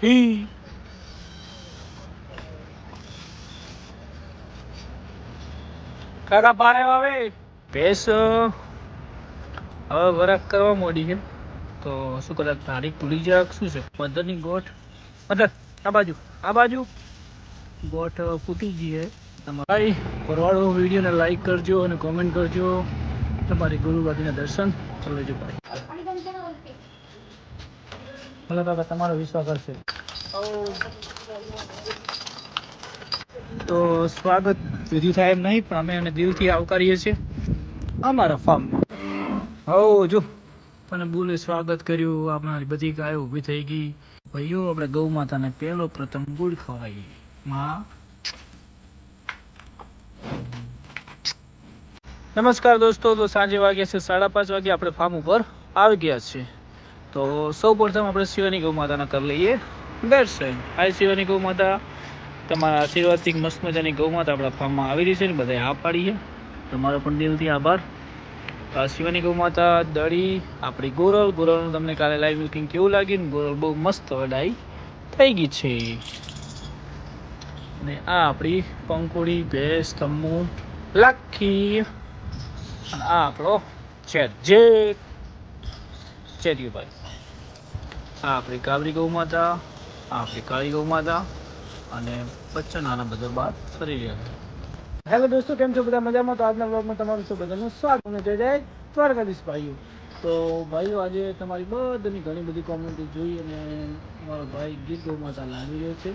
ही કાકા પારે આવે ભેંસ હવે વરાક કરવા મોડી છે તો શું કદાચ તારીખ ભૂલી જાય શું છે મધરની ગોઠ મધર આ બાજુ ગોઠ ફૂટી ગઈ છે તમારે ભાઈ પરવાળો વિડીયોને લાઈક કરજો અને કોમેન્ટ કરજો તમારી ગુરુવાદીના દર્શન કરી લેજો ભાઈ ભલે કાકા તમારો વિશ્વાસ કરશે તો સ્વાગત વિધિ થાય એમ નહીં પણ અમે એને દિલથી આવકારીએ છીએ અમારા ફાર્મમાં જો અને બોલે સ્વાગત કર્યું આપણારી બધી ગાયો ઊભી થઈ ગઈ ભાઈઓ આપણે ગૌ માતાને પહેલો પ્રથમ ગુડ ખવાઈએ માં નમસ્કાર દોસ્તો તો સાંજે વાગ્યા છે 5:30 વાગે આપણે ફાર્મ ઉપર આવી ગયા છીએ તો સૌ પ્રથમ આપણે શિવાની ગૌ માતાના કરી લઈએ દર્શન આ શિવાની ગૌ માતા તમારા આશીર્વાદથી મસ્ત મજાની ગૌ માતા આપણા ફાર્મમાં આવી રહી છે ને બધાએ આ પાડીએ તમારો પણ દિલથી આભાર શિવાની ગૌ માતા દળી આપણી ગોરલનું તમને કાલે લાઈવ મિલ્કિંગ કેવું લાગ્યું ને ગોરલ બહુ મસ્ત વડાઈ થઈ ગઈ છે અને આ આપણી પંખોડી ભેંસ તમ્મુ લાખી અને આ આપણો ચેરિયુભાઈ આ આપણી કાબરી ગૌ માતા આ આપણી કાળી ગૌ માતા અને બચ્ચા નાના બધા બાદ ફરી રહ્યા છે હેલો દોસ્તો કેમ છો બધા મજામાં તો આજના વ્લોગમાં તમારું શું બધાનું સ્વાગત અને જય જય દ્વારકાધીશ ભાઈઓ તો ભાઈઓ આજે તમારી બધાની ઘણી બધી કોમેન્ટો જોઈ અને મારો ભાઈ ગીર ગૌ માતા લાવી રહ્યો છે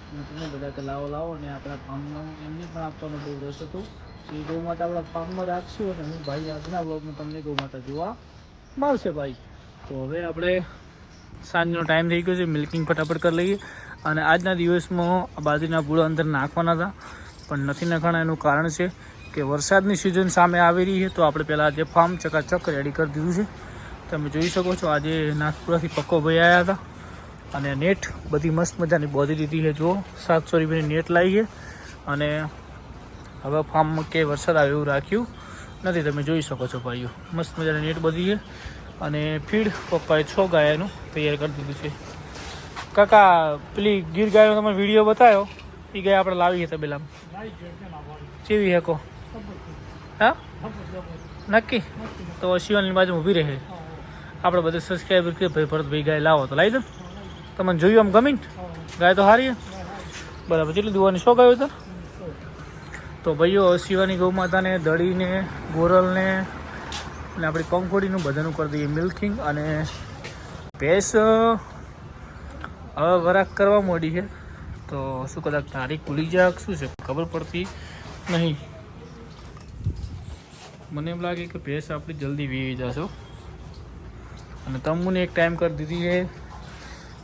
અને તમે બધા કે લાવો અને આપણા ફાર્મમાં એમને પણ આપવાનો બહુ રસ હતો એ ગૌ માતા આપણા ફાર્મમાં રાખશું અને હું ભાઈ આજના વ્લોગમાં તમને ગૌ માતા જોવા મળશે ભાઈ તો હવે આપણે સાંજનો ટાઈમ થઈ ગયો છે મિલ્કિંગ ફટાફટ કરી લઈએ અને આજના દિવસમાં બાજરીના પૂળા અંદર નાખવાના હતા પણ નથી નાખવાના એનું કારણ છે કે વરસાદની સિઝન સામે આવી રહી છે તો આપણે પહેલાં આજે ફાર્મ ચકાચક રેડી કરી દીધું છે તમે જોઈ શકો છો આજે નાથપુરાથી પક્કો ભાઈ આવ્યા હતા અને નેટ બધી મસ્ત મજાની બોધી દીધી છે જો 700 રૂપિયાની નેટ લાવી છે અને હવે ફાર્મમાં કે વરસાદ આવે એવું રાખ્યું નથી તમે જોઈ શકો છો ભાઈઓ મસ્ત મજાની નેટ બધી છે અને ફીડ પપ્પાએ 6 ગાયનું તૈયાર કરી દીધું છે કાકા પેલી ગીર ગાયનો તમે વિડીયો બતાવ્યો એ ગાય આપણે લાવી હતા તબેલામાં કેવી હેકો હા નક્કી તો શિવાની બાજુ ઊભી રહે આપણે બધા સબસ્ક્રાઈબર કે ભાઈ ભરતભાઈ ગાય લાવો તો લાવી દો તમને જોયું આમ ગમી ગાય તો સારી બરાબર કેટલી દુવાની 100 ગાયો હતા તો ભાઈઓ શિવાની ગૌ માતાને દળીને ગોરલને અને આપણી પંખોડીનું બધાનું કરી દઈએ મિલ્કિંગ અને ભેંસ હવે વરાક કરવા મોડી છે તો શું કદાચ તારીખ ભૂલી જાય શું છે ખબર પડતી નહીં મને એમ લાગે કે ભેંસ આપણી જલ્દી વીવી જશો અને તમુને એક ટાઈમ કરી દીધી છે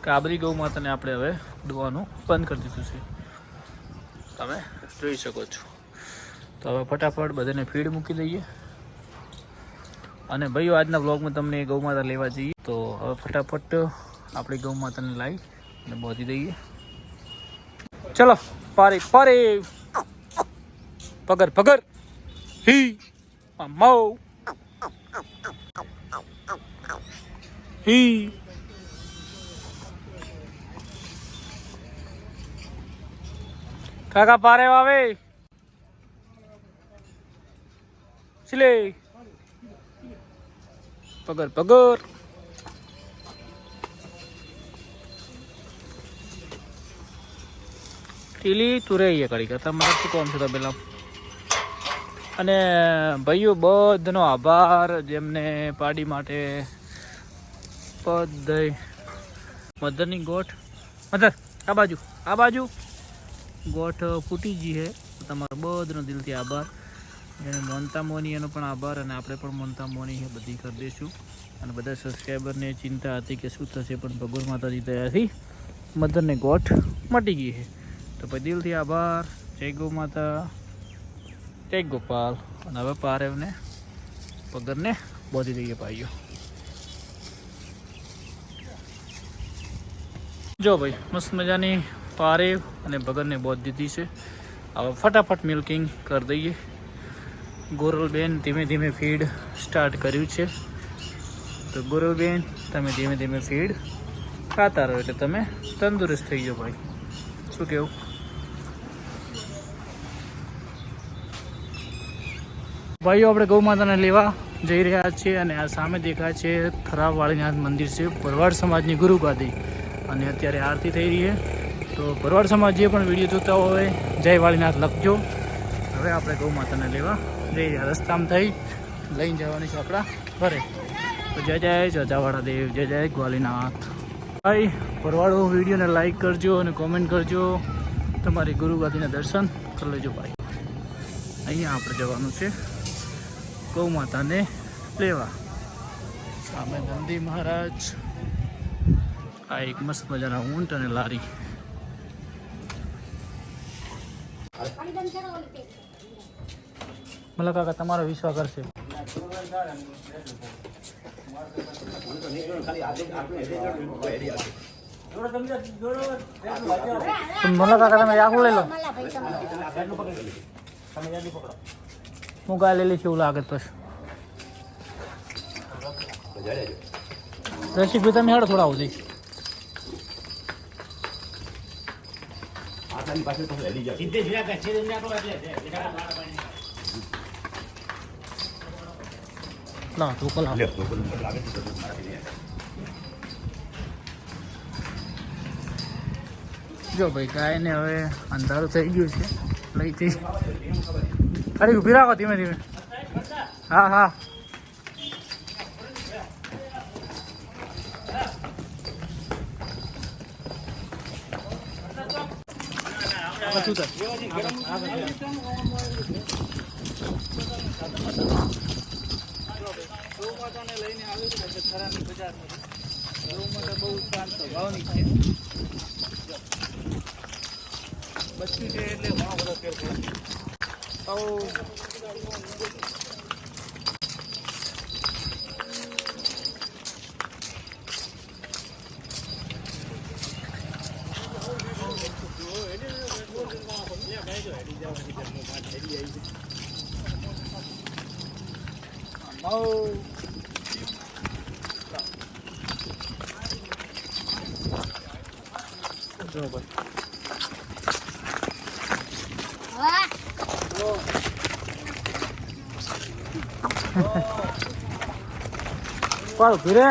કાબરી ગૌ માતાને આપણે હવે દોવાનું બંધ કરી દીધું છે તમે જોઈ શકો છો તો હવે ફટાફટ બધાને ફીડ મૂકી દઈએ અને ભાઈઓ આજના બ્લોગમાં તમને ગૌ માતા લેવા જઈએ તો હવે ફટાફટ આપણી ગૌ માતાને લાવી અને બોધી દઈએ ચલો પારે પગર હી માઉ હી કાકા પારે આવે સિલે પગર ટીલી તુરે કરી કરતા મારે શું કોમ છે પેલા અને ભાઈઓ બધાનો આભાર જેમને પાડી માટે બધા મધરની ગોઠ મધર આ બાજુ ગોઠ ફૂટી ગઈ છે તમારો બધાનો દિલથી આભાર એને મોનતા મોની એનો પણ આભાર અને આપણે પણ મોનતા મોની છે બધી કરી દઈશું અને બધા સબસ્ક્રાઈબરને ચિંતા હતી કે શું થશે પણ ભગવાન માતાજી દયાથી મધરને ગોઠ મટી ગઈ છે તો પછી દિલથી આભાર જય ગૌ માતા જય ગોપાલ અને હવે પારેવને પગરને બોધી દઈએ ભાઈઓ જો ભાઈ મસ્ત મજાની પારેવ અને બગરને બોધ દીધી છે હવે ફટાફટ મિલ્કિંગ કરી દઈએ ગોરલબેન ધીમે ધીમે ફીડ સ્ટાર્ટ કર્યું છે તો ગોરલબેન તમે ધીમે ધીમે ફીડ ખાતા રહો એટલે તમે તંદુરસ્ત થઈ જાઓ ભાઈ. શું કેવું? ભાઈઓ આપણે ગૌ માતાને લેવા જઈ રહ્યા છીએ અને આ સામે દેખાય છે થરાવ વાળીનાથ મંદિર છે, ભરવાડ સમાજની ગુરુગાદી, અને અત્યારે આરતી થઈ રહી છે. તો ભરવાડ સમાજ જે પણ વિડીયો જોતા હોય જય વાળીનાથ લખજો. હવે આપણે ગૌ માતાને લેવા જઈ રહ્યા, રસ્તામાં થઈ લઈને જવાની છે આપણા ઘરે. તો જય જય જજાવાળા દેવ, જય જય ગ્વાલીનાથ. ભાઈ ભરવાડો વિડીયોને લાઈક કરજો અને કોમેન્ટ કરજો, તમારી ગુરુગાદીના દર્શન કરી લેજો ભાઈ. અહીંયા આપણે જવાનું છે ગૌ માતાને લેવા. સામે નંદી મહારાજ, આ એક મસ્ત મજાના ઊંટ અને લારી. મલા કાકા તમારો વિશ્વાસ કરશે? મલા કાકા તમે આખું લઈ લો, હું ગાય લઈ લઈશ એવું લાગે તો. રસિકભાઈ તમે હેડો થોડા આવું જઈ. ના તો કલા જો ભાઈ ગાયને હવે અંધારું થઈ ગયું છે, લઈ જઈ. અરે ઊભી રાખો ધીમે ધીમે. હા હા ગૌમાતાને લઈને આવ્યું છે એટલે થરાની બજારમાં. ગૌમાતા બહુ શાંત સ્વભાવની છે, બચ્ચું છે એટલે ઘણો બધો ફેર પડે. પાડો ફીરે.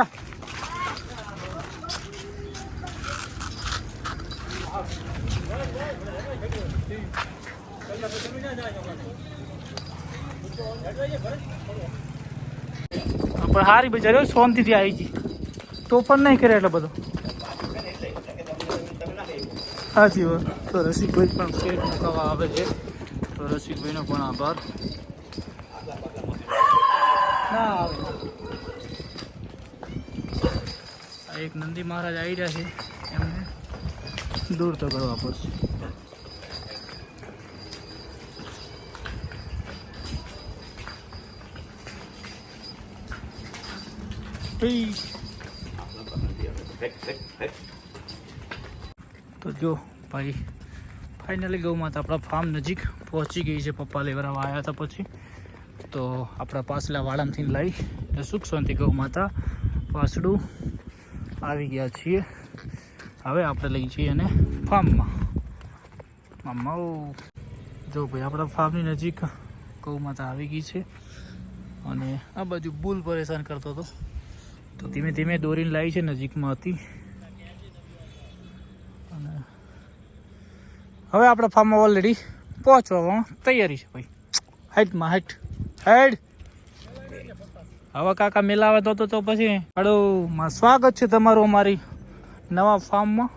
પણ હારી બજાર શાંતિથી આવી ગઈ, તોફાન નહીં કરે એટલે બધો. સાચી વાત. તો રસિકભાઈ પણ પેટ મુકાવા આવે છે, તો રસિકભાઈનો પણ આભાર. ના આવે. એક નંદી મહારાજ આવી રહ્યા છે, એમને દૂર તો કરવા પડશે. તો જો ભાઈ ફાઇનલી ગૌ માતા આપણા ફાર્મ નજીક પહોંચી ગઈ છે. પપ્પા લેવરાવા આવ્યા હતા પછી તો આપણા પાછલા વાળામથી લઈ એટલે સુખ શાંતિ ગૌ માતા પાછળું આવી ગયા છીએ. હવે આપણે લઈ જઈએ અને ફાર્મમાં. જો ભાઈ આપણા ફાર્મની નજીક ગૌ માતા આવી ગઈ છે, અને આ બાજુ બુલ પરેશાન કરતો હતો તો ધીમે ધીમે દોરીને લાવી છે, નજીકમાં હતી. અને હવે આપણા ફાર્મમાં ઓલરેડી પહોંચવામાં તૈયારી છે ભાઈ. હાઈટમાં હાઈટ હેડ. હવે કાકા મેલાવે તો પછી હાડોમાં સ્વાગત છે તમારું અમારી નવા ફાર્મમાં.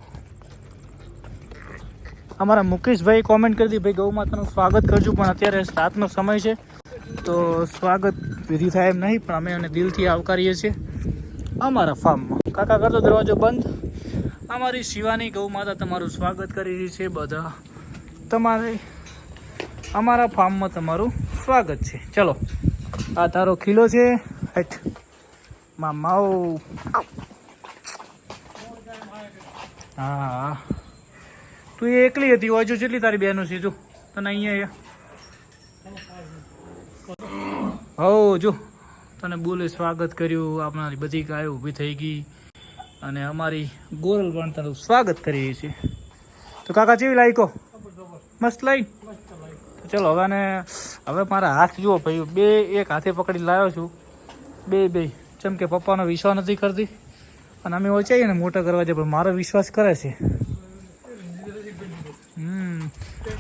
અમારા મુકેશભાઈ કોમેન્ટ કરી હતી ભાઈ ગૌ માતાનું સ્વાગત કરજો, પણ અત્યારે રાતનો સમય છે તો સ્વાગત વિધિ થાય એમ નહીં, પણ અમે એને દિલથી આવકારીએ છીએ અમારા ફાર્મમાં. કાકા કરતો દરવાજો બંધ. અમારી શિવાની ગૌ માતા તમારું સ્વાગત કરી રહી છે. બધા તમારે અમારા ફાર્મમાં તમારું સ્વાગત છે. ચલો આ તારો ખીલો છે. હેઠ મામાઓ. હા તું એકલી હતી, હજુ જેટલી તારી બહેનો છે જો તને અહીંયા. હો જો તને બોલે સ્વાગત કર્યું, આપણારી બધી ગાયો ઊભી થઈ ગઈ, અને અમારી ગોરલ પણ તારું સ્વાગત કરીએ છીએ. તો કાકા કેવી લાવી કહો? મસ્ત લાવી. ચલો હવે મારા હાથ જુઓ ભાઈ, બે એક હાથે પકડી લાવ્યો છું, બે જેમ કે પપ્પાનો વિશ્વાસ નથી કરતી અને અમે ઓછાઈએ ને મોટા કરવા જાય, પણ મારો વિશ્વાસ કરે છે.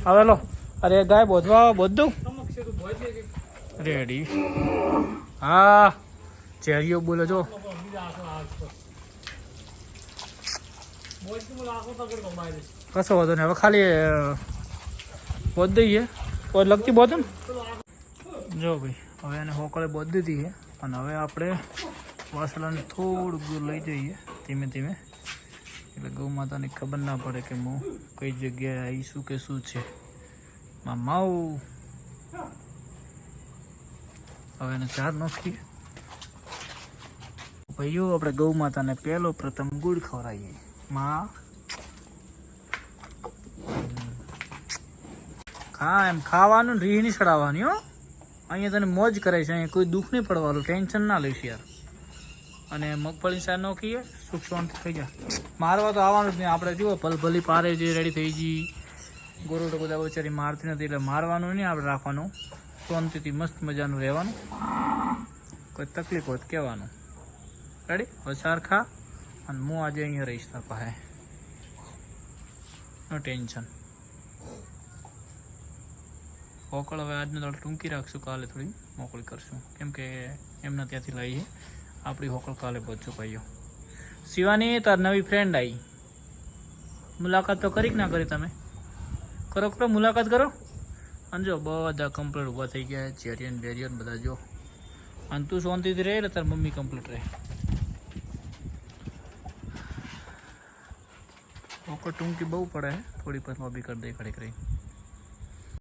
હવે લો, અરે ગાય બોધવા દઉં. રેડી. હા ચેરીઓ બોલે જો. કશો વાંધો નહીં, હવે ખાલી બોધ દઈએ કોઈ લગતી બોધ ને. જો ભાઈ હવે એને હોકળે બોધ દીધી છે અને હવે આપણે વાસળાને થોડુંક દૂર લઈ જઈએ ધીમે ધીમે, એટલે ગૌ માતાને ખબર ના પડે કે હું કઈ જગ્યાએ આવીશું કે શું છે. માવ હવે એને ચાર નાખીએ ભાઈઓ. આપણે ગૌ માતાને પહેલો પ્રથમ ગુડ ખવડાવીએ. માં ખા, એમ ખાવાનું રીહ નહીં ચડાવવાની હો. અહીંયા તને મોજ કરે છે, અહીંયા કોઈ દુઃખ નહીં પડવાનું, ટેન્શન ના લઈશ યાર. અને મગફળી સાર નાખીએ, સુખ શાંતિ થઈ જાય. મારવા તો આવવાનું જ નહીં આપણે. જુઓ ભલભલી પારે જે રેડી થઈ ગઈ, ગોરોટો બધા બચારી મારતી નથી, એટલે મારવાનું નહીં આપણે રાખવાનું, શાંતિથી મસ્ત મજાનું રહેવાનું, કોઈ તકલીફ હોય તો કહેવાનું. રેડી? હવે સાર ખા અને હું આજે અહીંયા રહીશ તાર પાસે, નો ટેન્શન. હોકળ હવે આજને થોડી ટૂંકી રાખશું, કાલે થોડી મોકળી કરશું, કેમ કે એમના ત્યાંથી લઈએ આપણી હોકળ કાલે પહોંચશું ભાઈઓ. શિવાની તાર નવી ફ્રેન્ડ આવી, મુલાકાત તો કરી કે ના કરી? તમે કરો મુલાકાત કરો. અને જો બધા કમ્પ્લીટ ઊભા થઈ ગયા, ચેરિયન બેરિયન બધા જો. અને તું શાંતિથી રહે એટલે તાર મમ્મી કમ્પ્લીટ રહે. હોકળ ટૂંકી બહુ પડે, થોડી પછી લોબી કરી દે ખડી કરી.